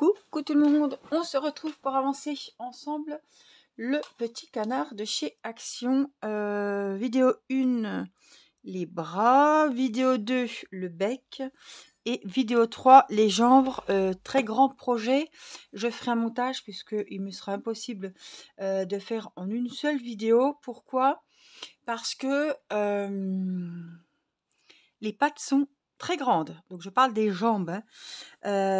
Coucou tout le monde, on se retrouve pour avancer ensemble le petit canard de chez Action. Vidéo 1, les bras, vidéo 2, le bec et vidéo 3, les jambes. Très grand projet, je ferai un montage puisqu'il me sera impossible de faire en une seule vidéo. Pourquoi? Parce que les pattes sont très grandes, donc je parle des jambes, hein.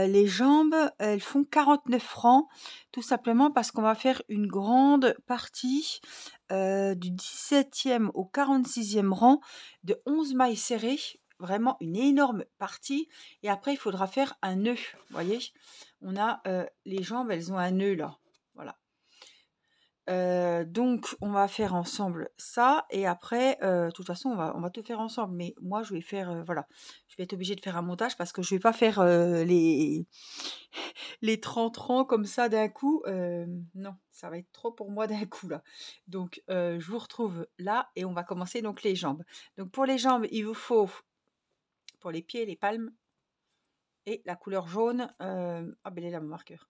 Les jambes, elles font 49 francs, tout simplement parce qu'on va faire une grande partie du 17e au 46e rang de 11 mailles serrées, vraiment une énorme partie. Et après, il faudra faire un nœud. Vous voyez, on a les jambes, elles ont un nœud là. Voilà. Donc on va faire ensemble ça et après, de toute façon on va tout faire ensemble. Mais moi je vais faire, voilà, je vais être obligée de faire un montage parce que je vais pas faire, les 30 rangs comme ça d'un coup, non, ça va être trop pour moi d'un coup là. Donc je vous retrouve là et on va commencer donc les jambes. Donc pour les jambes, il vous faut, pour les pieds, les palmes et la couleur jaune, ah ben il est là mon marqueur.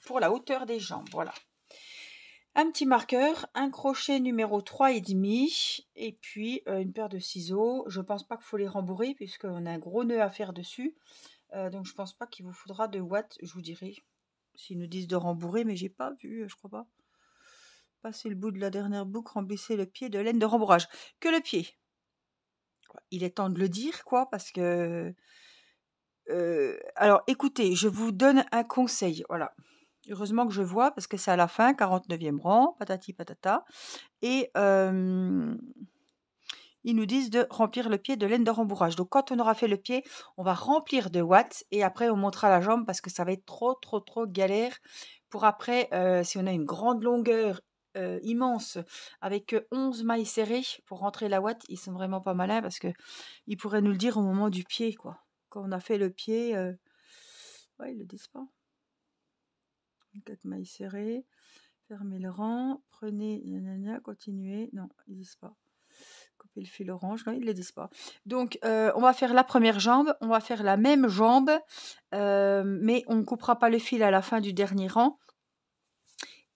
Pour la hauteur des jambes, voilà. Un petit marqueur, un crochet numéro 3,5 et puis une paire de ciseaux. Je pense pas qu'il faut les rembourrer puisqu'on a un gros nœud à faire dessus. Donc je pense pas qu'il vous faudra de watts, je vous dirai. S'ils nous disent de rembourrer, mais j'ai pas vu, je crois pas. Passez le bout de la dernière boucle, remplissez le pied de laine de rembourrage. Que le pied. Il est temps de le dire, quoi, parce que... alors écoutez, je vous donne un conseil, voilà. Heureusement que je vois, parce que c'est à la fin, 49e rang, patati patata. Et ils nous disent de remplir le pied de laine de rembourrage. Donc quand on aura fait le pied, on va remplir de watts et après on montera la jambe parce que ça va être trop galère. Pour après, si on a une grande longueur immense avec 11 mailles serrées pour rentrer la watt, ils sont vraiment pas malins parce que ils pourraient nous le dire au moment du pied, quoi. Quand on a fait le pied, ouais, ils le disent pas. 4 mailles serrées, fermez le rang, prenez, continuez. Non, ils disent pas. Couper le fil orange, non, ils ne le disent pas. Donc, on va faire la première jambe, on va faire la même jambe, mais on ne coupera pas le fil à la fin du dernier rang.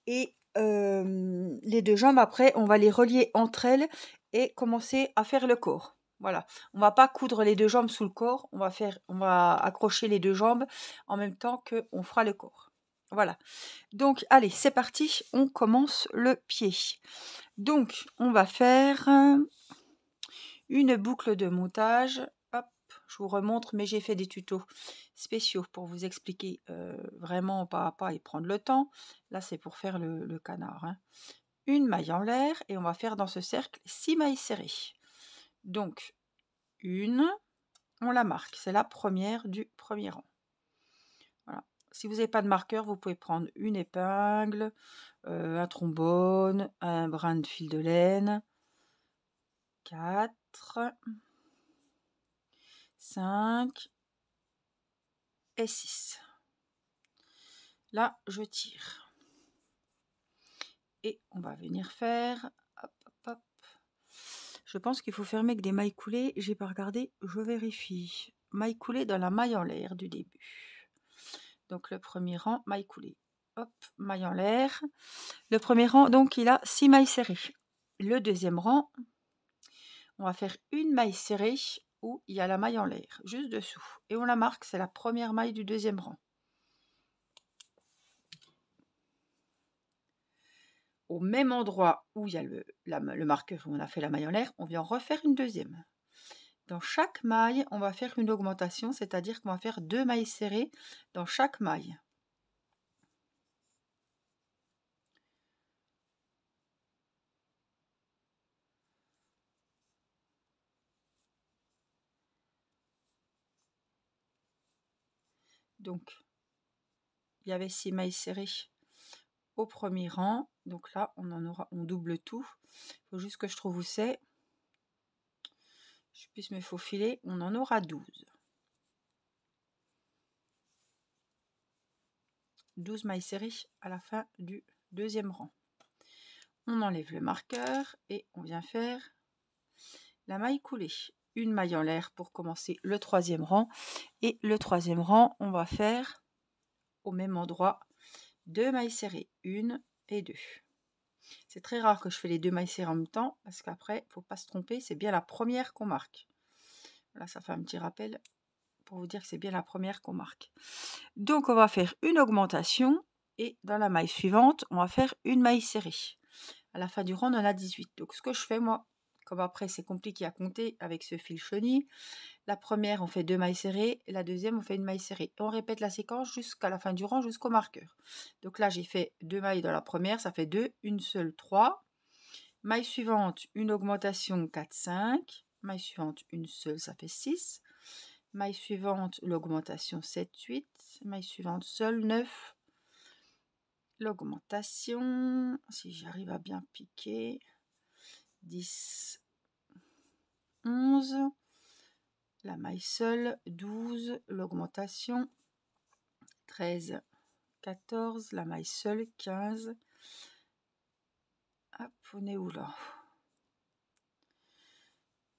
Et les deux jambes, après, on va les relier entre elles et commencer à faire le corps. Voilà, on va pas coudre les deux jambes sous le corps, on va accrocher les deux jambes en même temps qu'on fera le corps. Voilà. Donc, allez, c'est parti, on commence le pied. Donc, on va faire une boucle de montage. Hop, je vous remontre, mais j'ai fait des tutos spéciaux pour vous expliquer vraiment pas à pas et prendre le temps. Là, c'est pour faire le canard, hein. Une maille en l'air et on va faire dans ce cercle 6 mailles serrées. Donc, une, on la marque, c'est la première du premier rang. Voilà. Si vous n'avez pas de marqueur, vous pouvez prendre une épingle, un trombone, un brin de fil de laine, 4, 5 et 6. Là, je tire. Et on va venir faire... Hop, hop, hop. Je pense qu'il faut fermer avec des mailles coulées. J'ai pas regardé, je vérifie. Mailles coulées dans la maille en l'air du début. Donc le premier rang, maille coulée. Hop, maille en l'air. Le premier rang, donc il a 6 mailles serrées. Le deuxième rang, on va faire une maille serrée où il y a la maille en l'air, juste dessous. Et on la marque, c'est la première maille du deuxième rang. Au même endroit où il y a le marqueur où on a fait la maille en l'air, on vient refaire une deuxième. Dans chaque maille, on va faire une augmentation, c'est-à-dire qu'on va faire 2 mailles serrées dans chaque maille. Donc, il y avait 6 mailles serrées au premier rang. Donc là, on double tout. Il faut juste que je trouve où c'est. Je puisse me faufiler. On en aura 12. 12 mailles serrées à la fin du deuxième rang. On enlève le marqueur et on vient faire la maille coulée. une maille en l'air pour commencer le troisième rang. Et le troisième rang, on va faire au même endroit 2 mailles serrées, 1 et 2. C'est très rare que je fais les 2 mailles serrées en même temps parce qu'après, il ne faut pas se tromper, c'est bien la première qu'on marque. Là, ça fait un petit rappel pour vous dire que c'est bien la première qu'on marque. Donc, on va faire une augmentation et dans la maille suivante, on va faire une maille serrée. À la fin du rang, on en a 18. Donc, ce que je fais, moi, comme après, c'est compliqué à compter avec ce fil chenille, la première, on fait 2 mailles serrées et la deuxième, on fait une maille serrée. Et on répète la séquence jusqu'à la fin du rang, jusqu'au marqueur. Donc là, j'ai fait 2 mailles dans la première, ça fait 2, une seule, 3. Maille suivante, une augmentation, 4, 5. Maille suivante, une seule, ça fait 6. Maille suivante, l'augmentation, 7, 8. Maille suivante, seule, 9. L'augmentation, si j'arrive à bien piquer, 10, 11. La maille seule, 12. L'augmentation, 13, 14. La maille seule, 15. Hop, on est où là?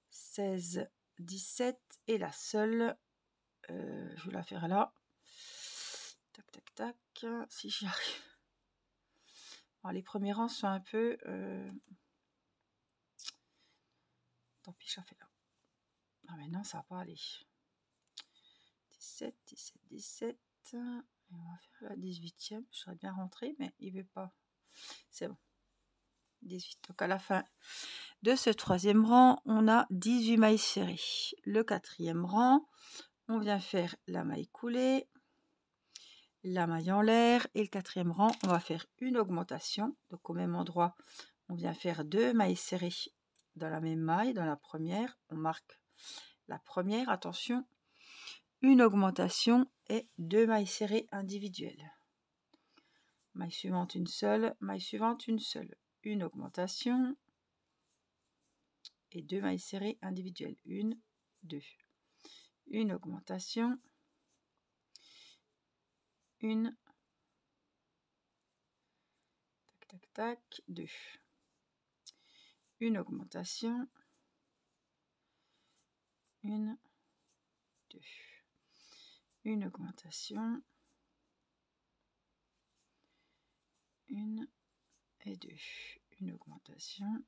16, 17. Et la seule, je vais la faire là. Tac, tac, tac. Si j'y arrive. Alors, les premiers rangs sont un peu... Tant pis, je la fais là. Ah mais non, ça va pas aller. 17, 17, 17. Et on va faire la 18e. Je serais bien rentrée, mais il veut pas. C'est bon. 18. Donc à la fin de ce troisième rang, on a 18 mailles serrées. Le quatrième rang, on vient faire la maille coulée, la maille en l'air, et le quatrième rang, on va faire une augmentation. Donc au même endroit, on vient faire 2 mailles serrées dans la même maille. Dans la première, on marque la première, attention, une augmentation et 2 mailles serrées individuelles. Maille suivante, une seule, maille suivante, une seule. Une augmentation et 2 mailles serrées individuelles. 1, 2. Une augmentation, une, tac, tac, tac, 2. Une augmentation, une, 2. Une augmentation, une et 2. Une augmentation,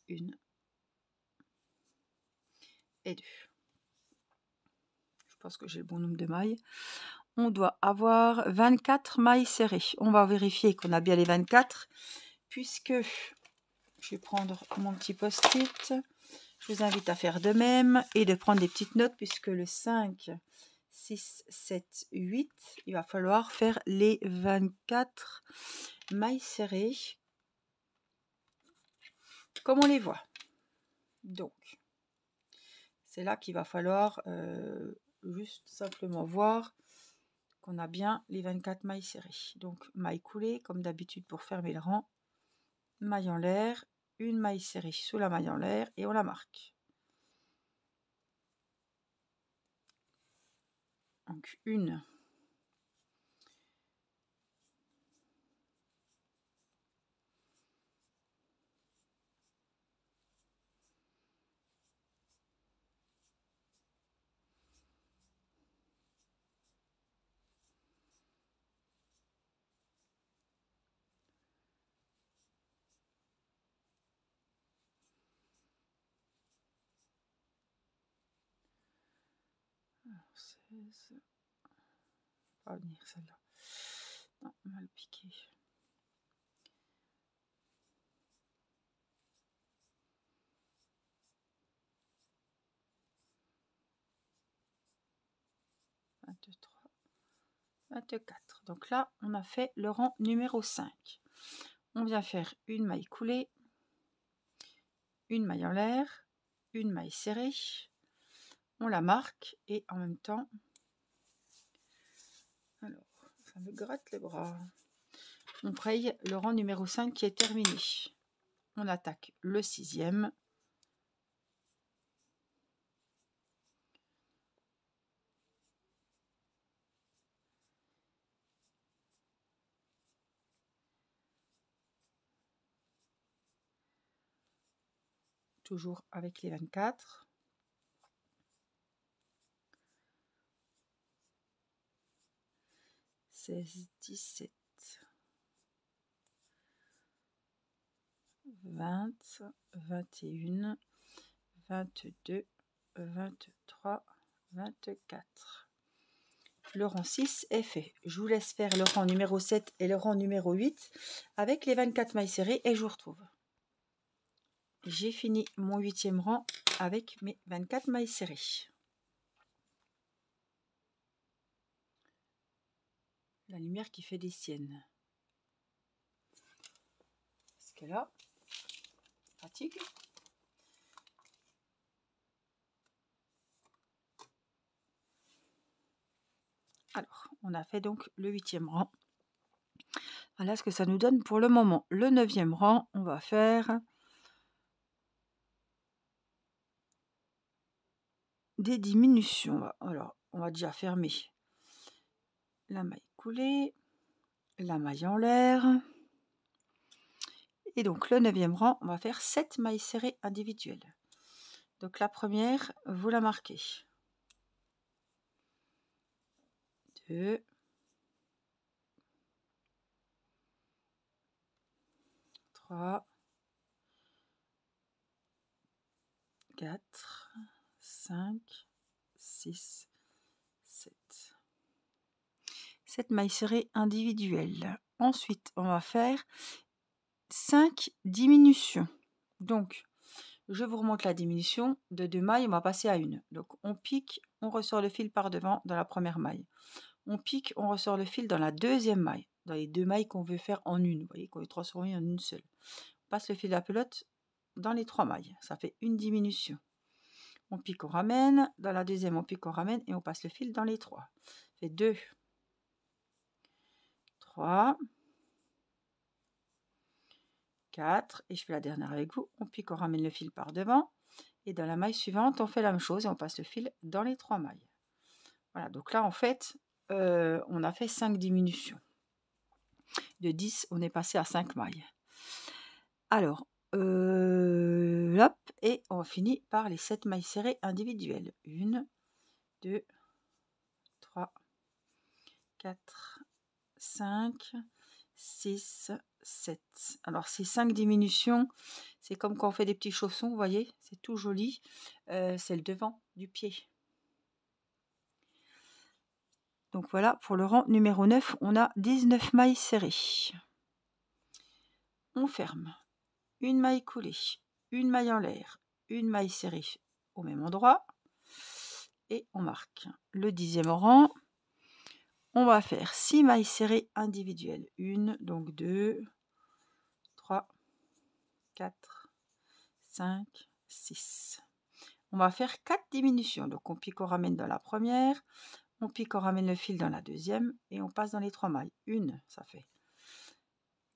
une et 2. Je pense que j'ai le bon nombre de mailles. On doit avoir 24 mailles serrées. On va vérifier qu'on a bien les 24 puisque je vais prendre mon petit post-it. Je vous invite à faire de même et de prendre des petites notes puisque le 5, 6, 7, 8, il va falloir faire les 24 mailles serrées comme on les voit. Donc, c'est là qu'il va falloir juste simplement voir qu'on a bien les 24 mailles serrées. Donc, maille coulée comme d'habitude pour fermer le rang, maille en l'air, une maille serrée sous la maille en l'air et on la marque. Donc, une, alors 16, pas venir celle-là, non, mal piqué. « 23, 24. Donc là, on a fait le rang numéro 5. On vient faire une maille coulée, une maille en l'air, une maille serrée. On la marque et en même temps, alors, ça me gratte les bras. On paye le rang numéro 5 qui est terminé. On attaque le 6e. toujours avec les 24. « 16, 17, 20, 21, 22, 23, 24. » Le rang 6 est fait. Je vous laisse faire le rang numéro 7 et le rang numéro 8 avec les 24 mailles serrées et je vous retrouve. J'ai fini mon 8e rang avec mes 24 mailles serrées. La lumière qui fait des siennes. Parce que là, fatigue. Alors, on a fait donc le 8e rang. Voilà ce que ça nous donne pour le moment. Le 9e rang, on va faire des diminutions. Alors, on va déjà fermer la maille coulée, la maille en l'air. Et donc, le 9e rang, on va faire 7 mailles serrées individuelles. Donc, la première, vous la marquez. 2, 3, 4, 5, 6, 7. 7 mailles serrées individuelles. Ensuite, on va faire 5 diminutions. Donc, je vous remonte la diminution. De 2 mailles, on va passer à 1. Donc, on pique, on ressort le fil par devant dans la première maille. On pique, on ressort le fil dans la deuxième maille. Dans les 2 mailles qu'on veut faire en une. Vous voyez qu'on veut transformer en une seule. On passe le fil de la pelote dans les 3 mailles. Ça fait une diminution. On pique, on ramène. Dans la deuxième, on pique, on ramène. Et on passe le fil dans les 3. Ça fait 2, 3, 4. Et je fais la dernière avec vous. On pique, on ramène le fil par devant. Et dans la maille suivante, on fait la même chose. Et on passe le fil dans les 3 mailles. Voilà, donc là, en fait, on a fait 5 diminutions. De 10, on est passé à 5 mailles. Alors, hop, et on finit par les 7 mailles serrées individuelles. 1, 2, 3, 4, 5, 6, 7. Alors, ces 5 diminutions, c'est comme quand on fait des petits chaussons, vous voyez, c'est tout joli. C'est le devant du pied. Donc voilà, pour le rang numéro 9, on a 19 mailles serrées. On ferme. Une maille coulée, une maille en l'air, une maille serrée au même endroit. Et on marque le 10e rang. On va faire 6 mailles serrées individuelles. 1, donc 2, 3, 4, 5, 6. On va faire 4 diminutions. Donc on pique, on ramène dans la première. On pique, on ramène le fil dans la deuxième. Et on passe dans les 3 mailles. Une, ça fait.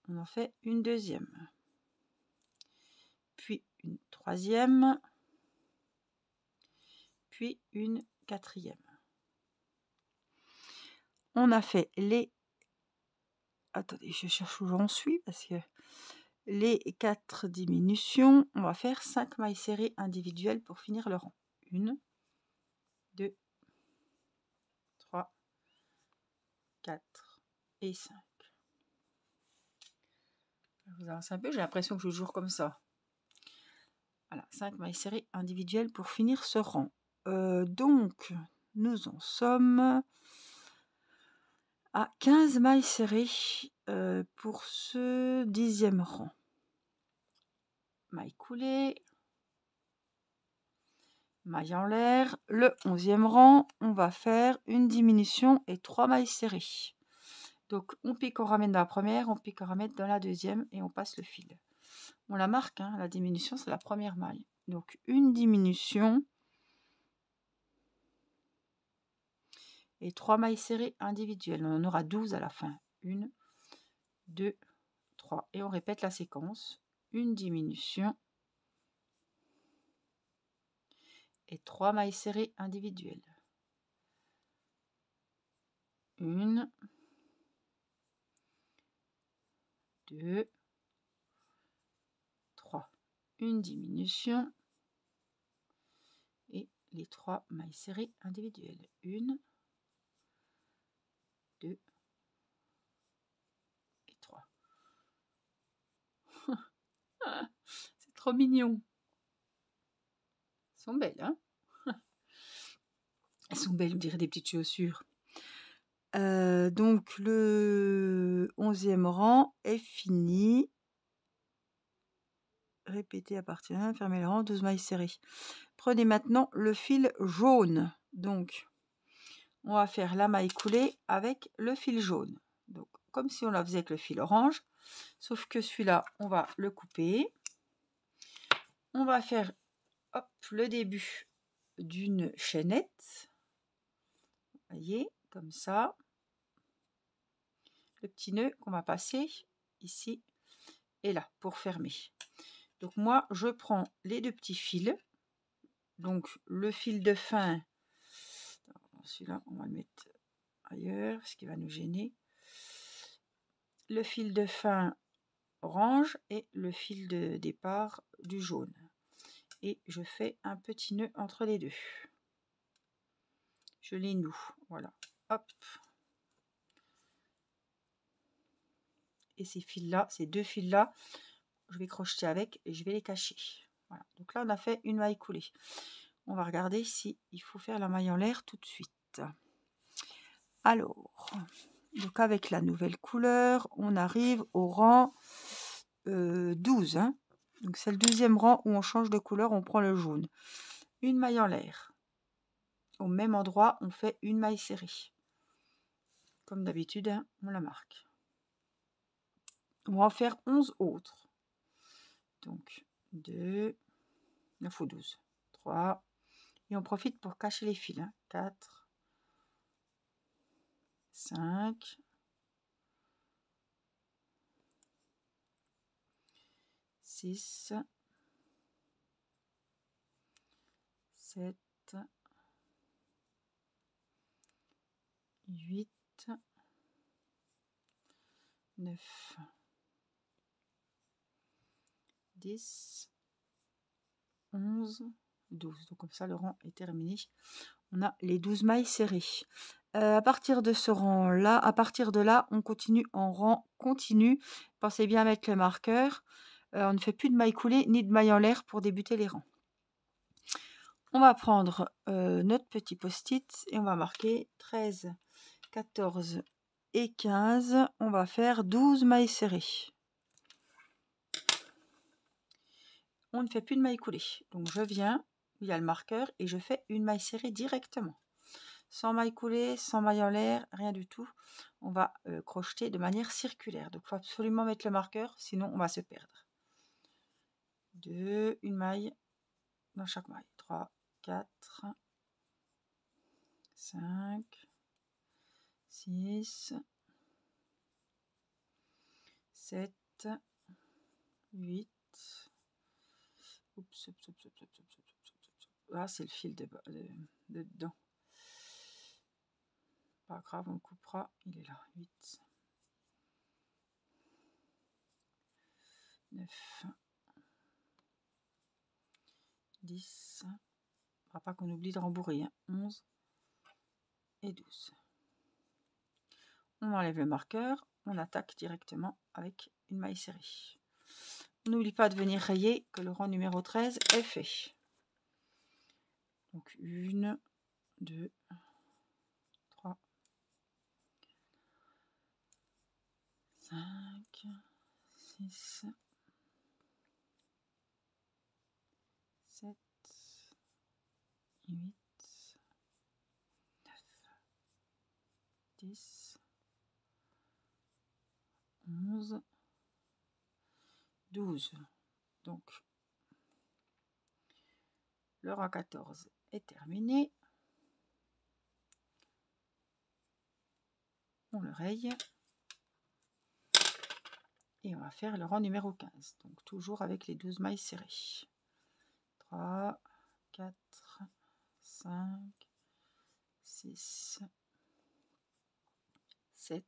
On en fait une deuxième. Puis une troisième. Puis une quatrième. On a fait les... Attendez, je cherche où j'en suis parce que les 4 diminutions, on va faire 5 mailles serrées individuelles pour finir le rang. 1, 2, 3, 4 et 5. Je vous avance un peu, j'ai l'impression que je joue comme ça. Voilà, 5 mailles serrées individuelles pour finir ce rang. Donc, nous en sommes à 15 mailles serrées pour ce 10e rang. Maille coulée, maille en l'air. Le 11e rang, on va faire une diminution et 3 mailles serrées. Donc, on pique, on ramène dans la première, on pique, on ramène dans la deuxième et on passe le fil. On la marque, hein, la diminution, c'est la première maille. Donc, une diminution et 3 mailles serrées individuelles. On en aura 12 à la fin. 1, 2, 3. Et on répète la séquence. Une diminution et 3 mailles serrées individuelles. 1, 2, 3. Une diminution les 3 mailles serrées individuelles. 1, 2 et 3. C'est trop mignon. Elles sont belles, hein? Elles sont belles, on dirait des petites chaussures. Donc le 11e rang est fini. Répétez à partir de là, fermez le rang, 12 mailles serrées. Prenez maintenant le fil jaune. Donc, on va faire la maille coulée avec le fil jaune. Donc, comme si on la faisait avec le fil orange, sauf que celui-là, on va le couper. On va faire hop, le début d'une chaînette. Vous voyez, comme ça. Le petit nœud qu'on va passer ici et là pour fermer. Donc moi, je prends les 2 petits fils. Donc le fil de fin, celui-là, on va le mettre ailleurs, ce qui va nous gêner. Le fil de fin orange et le fil de départ du jaune. Et je fais un petit nœud entre les deux. Je les noue, voilà. Hop. Et ces fils-là, ces 2 fils-là, je vais crocheter avec et je vais les cacher. Voilà. Donc là, on a fait une maille coulée. On va regarder si il faut faire la maille en l'air tout de suite. Alors, donc avec la nouvelle couleur, on arrive au rang 12. Hein. Donc c'est le 12e rang où on change de couleur, on prend le jaune. Une maille en l'air. Au même endroit, on fait une maille serrée. Comme d'habitude, hein, on la marque. On va en faire 11 autres. Donc 2, 9 ou 12, 3. Et on profite pour cacher les fils. Hein. 4, 5, 6, 7, 8, 9, 10, 11, 12. Donc comme ça, le rang est terminé. On a les 12 mailles serrées. À partir de ce rang-là, à partir de là, on continue en rang continu. Pensez bien à mettre le marqueur. On ne fait plus de mailles coulées ni de mailles en l'air pour débuter les rangs. On va prendre notre petit post-it et on va marquer 13, 14 et 15. On va faire 12 mailles serrées. On ne fait plus de mailles coulées. Donc je viens, il y a le marqueur et je fais une maille serrée directement. Sans maille coulée, sans maille en l'air, rien du tout. On va crocheter de manière circulaire. Donc il faut absolument mettre le marqueur, sinon on va se perdre. 2, une maille dans chaque maille. 3, 4, 5, 6, 7, 8. Oups, ah, c'est le fil de dedans. Pas grave, on le coupera. Il est là. 8, 9, 10. Il ne faudra pas qu'on oublie de rembourrer. Hein. 11 et 12. On enlève le marqueur. On attaque directement avec une maille serrée. On n'oublie pas de venir rayer que le rang numéro 13 est fait. Donc 1, 2, 3, 5, 6, 7, 8, 9, 10, 11, 12. Donc, le rang 14 est terminé. On le raye. Et on va faire le rang numéro 15. Donc, toujours avec les 12 mailles serrées. 3, 4, 5, 6, 7,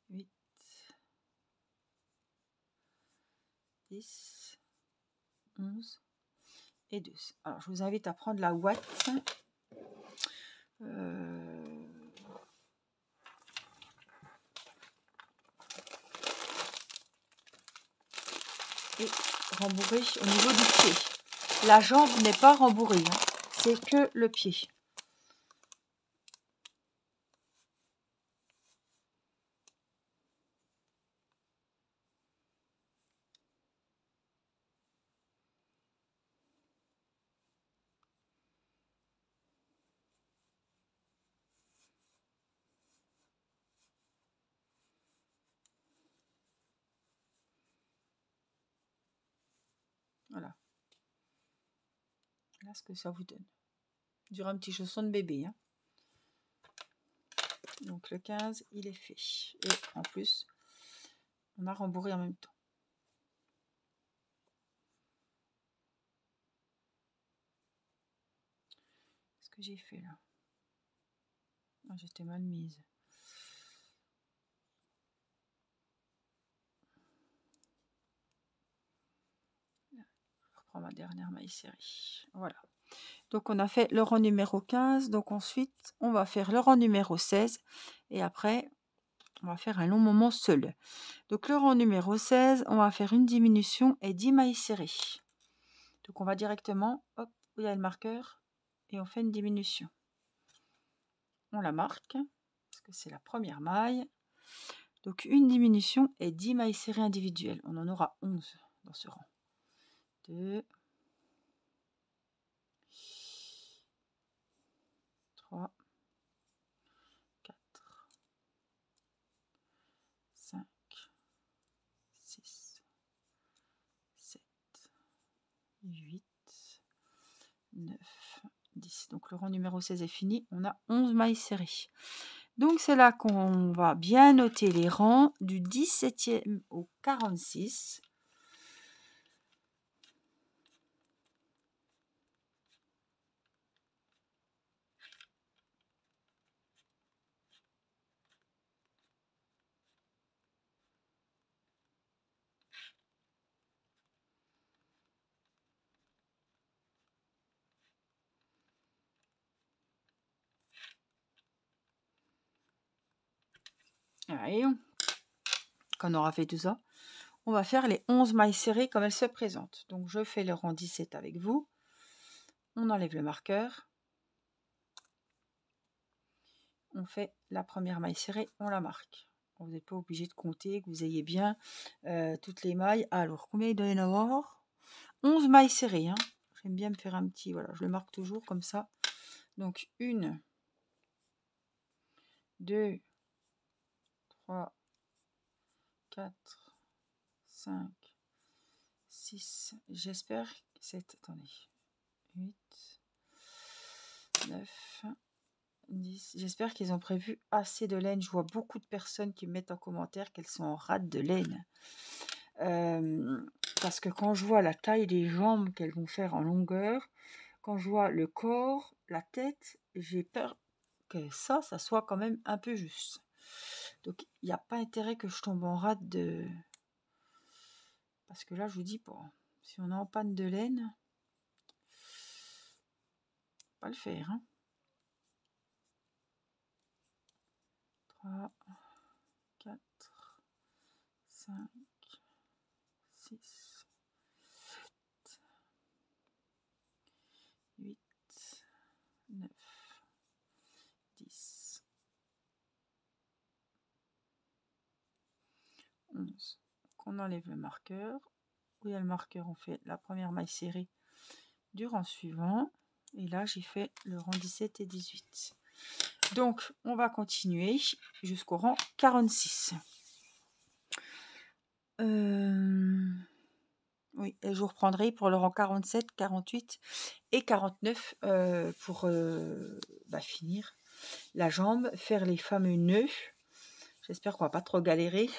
8, 10, 11 et 12. Alors, je vous invite à prendre la ouate. Et rembourrer au niveau du pied. La jambe n'est pas rembourrée, hein. C'est que le pied. Voilà. Là, ce que ça vous donne. Sur un petit chausson de bébé, hein. Donc le 15, il est fait. Et en plus, on a rembourré en même temps. Ce que j'ai fait là. Oh, j'étais mal mise. Là, je reprends ma dernière maille serrée. Voilà. Donc on a fait le rang numéro 15. Donc ensuite, on va faire le rang numéro 16. Et après, on va faire un long moment seul. Donc le rang numéro 16, on va faire une diminution et 10 mailles serrées. Donc on va directement, hop, où il y a le marqueur, et on fait une diminution. On la marque, parce que c'est la première maille. Donc une diminution et 10 mailles serrées individuelles. On en aura 11 dans ce rang. 2, 3, 4, 5, 6, 7, 8, 9, 10. Donc le rang numéro 16 est fini. On a 11 mailles serrées. Donc c'est là qu'on va bien noter les rangs du 17e au 46. Allez, quand on aura fait tout ça, on va faire les 11 mailles serrées comme elles se présentent. Donc je fais le rang 17 avec vous. On enlève le marqueur. On fait la première maille serrée, on la marque. Vous n'êtes pas obligé de compter, que vous ayez bien toutes les mailles. Alors, combien il doit y en avoir? 11 mailles serrées. Hein. J'aime bien me faire un petit... Voilà, je le marque toujours comme ça. Donc, 1, 2, 3, 4, 5, 6. J'espère que c'est... Attendez. 8, 9... 10. J'espère qu'ils ont prévu assez de laine. Je vois beaucoup de personnes qui me mettent en commentaire qu'elles sont en rate de laine. Parce que quand je vois la taille des jambes qu'elles vont faire en longueur, quand je vois le corps, la tête, j'ai peur que ça soit quand même un peu juste. Donc il n'y a pas intérêt que je tombe en rate de... Parce que là, je vous dis, bon, si on est en panne de laine, pas le faire. Hein. 3, 4, 5, 6, 7, 8, 9, 10, 11. On enlève le marqueur. Où il y a le marqueur, on fait la première maille serrée du rang suivant. Et là, j'ai fait le rang 17 et 18. Donc, on va continuer jusqu'au rang 46. Oui, et je vous reprendrai pour le rang 47, 48 et 49 pour finir la jambe, faire les fameux nœuds. J'espère qu'on va pas trop galérer.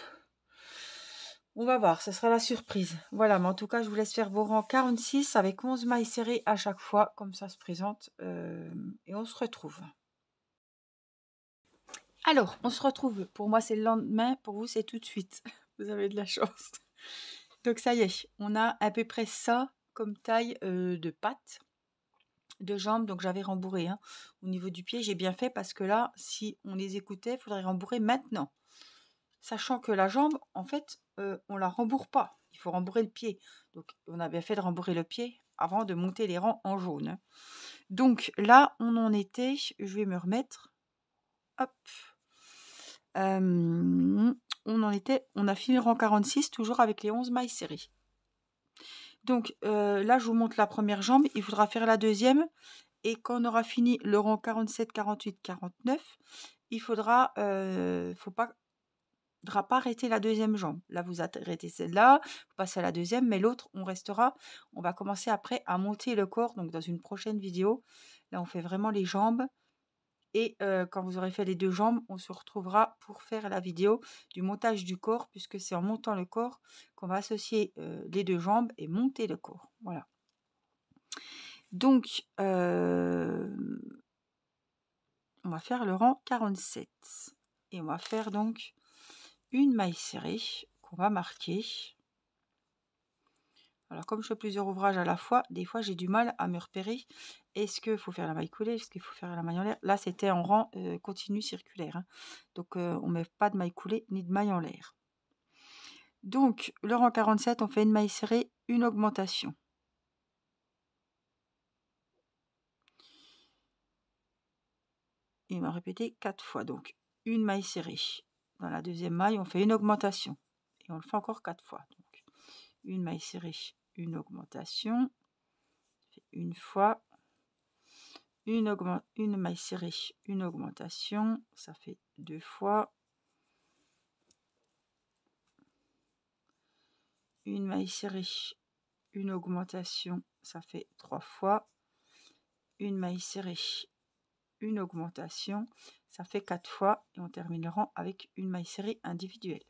On va voir, ce sera la surprise. Voilà, mais en tout cas, je vous laisse faire vos rangs 46 avec 11 mailles serrées à chaque fois, comme ça se présente. Et on se retrouve. Alors, on se retrouve. Pour moi, c'est le lendemain. Pour vous, c'est tout de suite. Vous avez de la chance. Donc, ça y est, on a à peu près ça comme taille de patte, de jambes. Donc j'avais rembourré hein. Au niveau du pied, j'ai bien fait parce que là, si on les écoutait, il faudrait rembourrer maintenant. Sachant que la jambe, en fait, on la rembourre pas. Il faut rembourrer le pied. Donc on a bien fait de rembourrer le pied avant de monter les rangs en jaune. Hein. Donc là, on en était, je vais me remettre. Hop. On en était, on a fini le rang 46, toujours avec les 11 mailles serrées. Donc là, je vous montre la première jambe. Il faudra faire la deuxième. Et quand on aura fini le rang 47, 48, 49, il faudra, faudra pas arrêter la deuxième jambe. Là, vous arrêtez celle-là, vous passez à la deuxième, mais l'autre, on restera. On va commencer après à monter le corps. Donc, dans une prochaine vidéo, là, on fait vraiment les jambes. Et quand vous aurez fait les deux jambes, on se retrouvera pour faire la vidéo du montage du corps, puisque c'est en montant le corps qu'on va associer les deux jambes et monter le corps. Voilà. Donc, on va faire le rang 47. Et on va faire donc une maille serrée qu'on va marquer. Alors, comme je fais plusieurs ouvrages à la fois, des fois, j'ai du mal à me repérer. Est-ce qu'il faut faire la maille coulée? Est-ce qu'il faut faire la maille en l'air? Là, c'était en rang continu circulaire. Hein. Donc, on ne met pas de maille coulée ni de maille en l'air. Donc, le rang 47, on fait une maille serrée, une augmentation. Et on va répéter 4 fois. Donc, une maille serrée. Dans la deuxième maille, on fait une augmentation. Et on le fait encore 4 fois. Donc, une maille serrée, une augmentation. Une fois. Une maille serrée, une augmentation. Ça fait 2 fois. Une maille serrée, une augmentation. Ça fait 3 fois. Une maille serrée, une augmentation. Ça fait 4 fois. Et on termine le rang avec une maille serrée individuelle.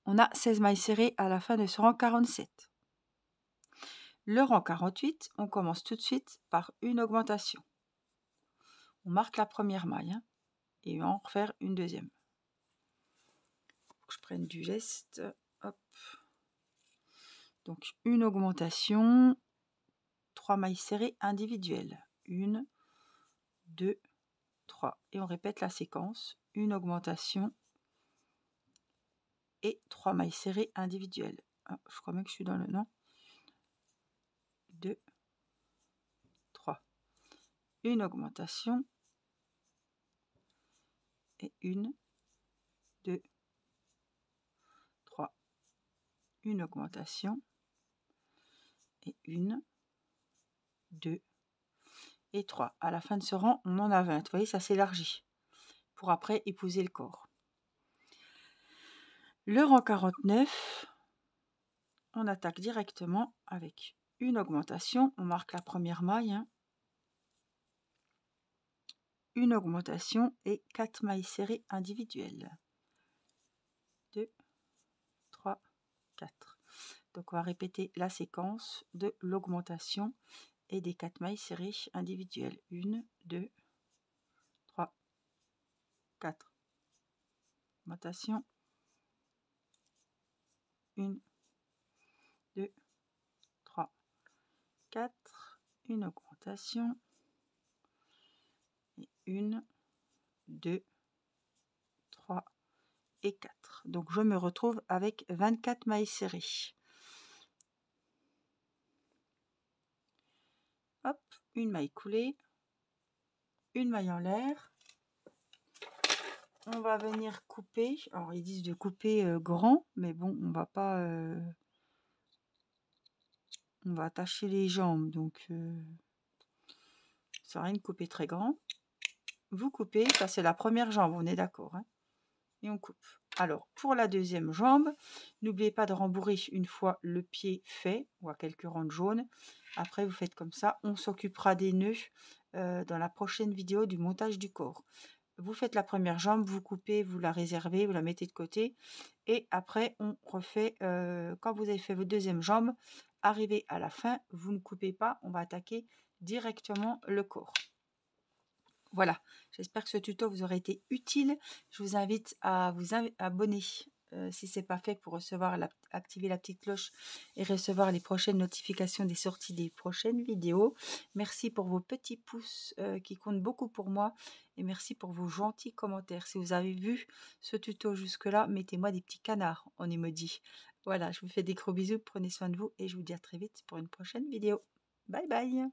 On a 16 mailles serrées à la fin de ce rang 47. Le rang 48, on commence tout de suite par une augmentation. On marque la première maille hein, et on va en refaire une deuxième. Faut que je prenne du geste. Hop. Donc une augmentation, 3 mailles serrées individuelles. 1, 2, 3. Et on répète la séquence. Une augmentation et 3 mailles serrées individuelles. Ah, je crois même que je suis dans le nom. 2, 3. Une augmentation et 1, 2, 3. Une augmentation et 1, 2 et 3. À la fin de ce rang, on en a 20. Vous voyez, ça s'élargit pour après épouser le corps. Le rang 49, on attaque directement avec une augmentation. On marque la première maille. Hein. Une augmentation et 4 mailles serrées individuelles. 2, 3, 4. Donc on va répéter la séquence de l'augmentation et des 4 mailles serrées individuelles. 1, 2, 3, 4. Augmentation. 1, 2, 3, 4. Une augmentation. Et 1, 2, 3 et 4. Donc je me retrouve avec 24 mailles serrées. Hop, une maille coulée, une maille en l'air. On va venir couper. Alors ils disent de couper grand, mais bon, on va pas. On va attacher les jambes, donc ça sert à rien de couper très grand. Vous coupez, ça c'est la première jambe, on est d'accord. Hein, et on coupe. Alors pour la deuxième jambe, n'oubliez pas de rembourrer une fois le pied fait, ou à quelques rangs de jaune. Après vous faites comme ça. On s'occupera des nœuds dans la prochaine vidéo du montage du corps. Vous faites la première jambe, vous coupez, vous la réservez, vous la mettez de côté. Et après, on refait, quand vous avez fait votre deuxième jambe, arrivé à la fin, vous ne coupez pas, on va attaquer directement le corps. Voilà, j'espère que ce tuto vous aura été utile. Je vous invite à vous abonner si ce n'est pas fait, pour recevoir activer la petite cloche et recevoir les prochaines notifications des sorties des prochaines vidéos. Merci pour vos petits pouces qui comptent beaucoup pour moi, et merci pour vos gentils commentaires. Si vous avez vu ce tuto jusque-là, mettez-moi des petits canards en emoji. Voilà, je vous fais des gros bisous, prenez soin de vous et je vous dis à très vite pour une prochaine vidéo. Bye bye!